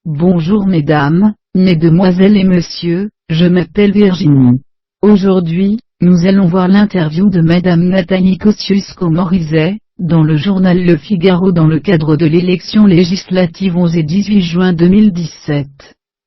Bonjour mesdames, mesdemoiselles et messieurs, je m'appelle Virginie. Aujourd'hui, nous allons voir l'interview de Madame Nathalie Kosciusko-Morizet, dans le journal Le Figaro dans le cadre de l'élection législative 11 et 18 juin 2017.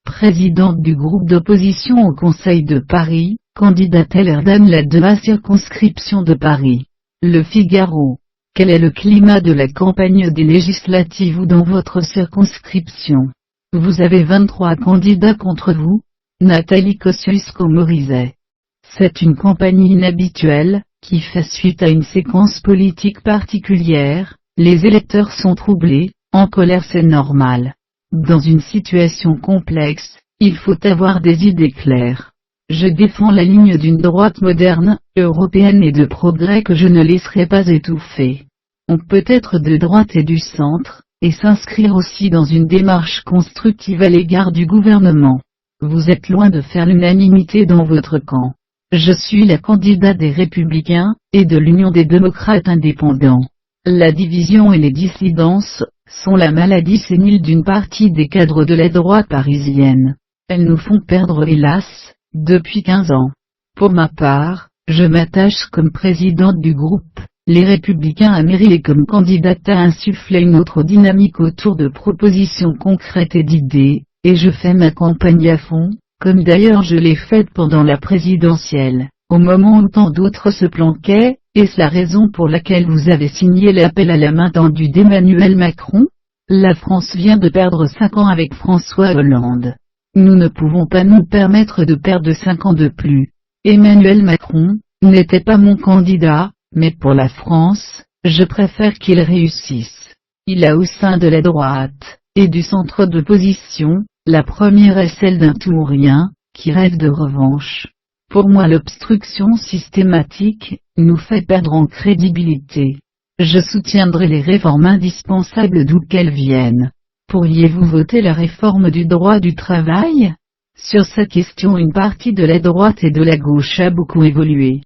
Présidente du groupe d'opposition au Conseil de Paris, candidate LR la de la circonscription de Paris. Le Figaro. Quel est le climat de la campagne des législatives ou dans votre circonscription? Vous avez 23 candidats contre vous. Nathalie Kosciusko-Morizet. C'est une campagne inhabituelle, qui fait suite à une séquence politique particulière. Les électeurs sont troublés, en colère, c'est normal. Dans une situation complexe, il faut avoir des idées claires. Je défends la ligne d'une droite moderne, européenne et de progrès que je ne laisserai pas étouffer. On peut être de droite et du centre, et s'inscrire aussi dans une démarche constructive à l'égard du gouvernement. Vous êtes loin de faire l'unanimité dans votre camp. Je suis la candidate des Républicains, et de l'Union des démocrates indépendants. La division et les dissidences, sont la maladie sénile d'une partie des cadres de la droite parisienne. Elles nous font perdre hélas, depuis 15 ans. Pour ma part, je m'attache comme présidente du groupe, les Républicains à mairie et comme candidate à insuffler une autre dynamique autour de propositions concrètes et d'idées, et je fais ma campagne à fond, comme d'ailleurs je l'ai faite pendant la présidentielle, au moment où tant d'autres se planquaient, et c'est la raison pour laquelle vous avez signé l'appel à la main tendue d'Emmanuel Macron. La France vient de perdre 5 ans avec François Hollande. Nous ne pouvons pas nous permettre de perdre 5 ans de plus. Emmanuel Macron n'était pas mon candidat, mais pour la France, je préfère qu'il réussisse. Il a au sein de la droite, et du centre de position, la première est celle d'un tout ou rien, qui rêve de revanche. Pour moi l'obstruction systématique, nous fait perdre en crédibilité. Je soutiendrai les réformes indispensables d'où qu'elles viennent. Pourriez-vous voter la réforme du droit du travail? Sur cette question une partie de la droite et de la gauche a beaucoup évolué.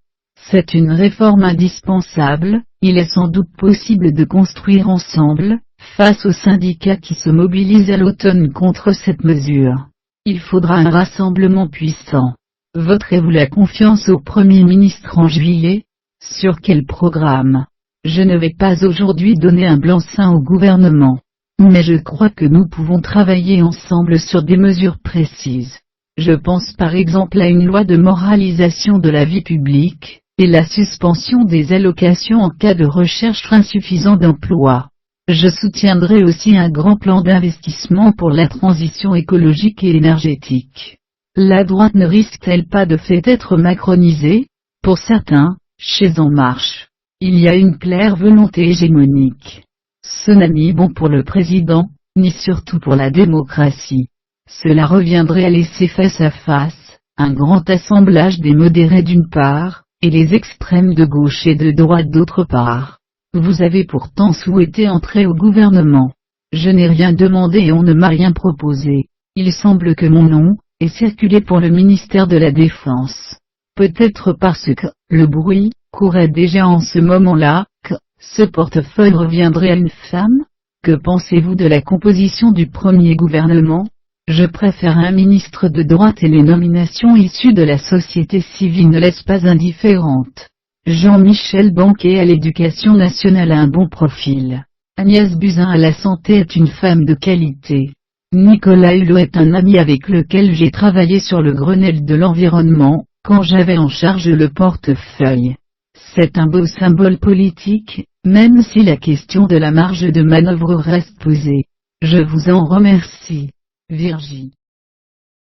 C'est une réforme indispensable, il est sans doute possible de construire ensemble, face aux syndicats qui se mobilisent à l'automne contre cette mesure. Il faudra un rassemblement puissant. Voterez-vous la confiance au Premier ministre en juillet? Sur quel programme? Je ne vais pas aujourd'hui donner un blanc-seing au gouvernement. Mais je crois que nous pouvons travailler ensemble sur des mesures précises. Je pense par exemple à une loi de moralisation de la vie publique, et la suspension des allocations en cas de recherche insuffisante d'emploi. Je soutiendrai aussi un grand plan d'investissement pour la transition écologique et énergétique. La droite ne risque-t-elle pas de fait d'être macronisée? Pour certains, chez En Marche, il y a une claire volonté hégémonique. Ce n'est ni bon pour le président, ni surtout pour la démocratie. Cela reviendrait à laisser face à face, un grand assemblage des modérés d'une part, et les extrêmes de gauche et de droite d'autre part. Vous avez pourtant souhaité entrer au gouvernement. Je n'ai rien demandé et on ne m'a rien proposé. Il semble que mon nom ait circulé pour le ministère de la Défense. Peut-être parce que le bruit courait déjà en ce moment-là, que ce portefeuille reviendrait à une femme? Que pensez-vous de la composition du premier gouvernement? Je préfère un ministre de droite et les nominations issues de la société civile ne laissent pas indifférente. Jean-Michel Blanquer à l'Éducation nationale a un bon profil. Agnès Buzyn à la santé est une femme de qualité. Nicolas Hulot est un ami avec lequel j'ai travaillé sur le Grenelle de l'environnement, quand j'avais en charge le portefeuille. C'est un beau symbole politique, même si la question de la marge de manœuvre reste posée. Je vous en remercie. Virginie.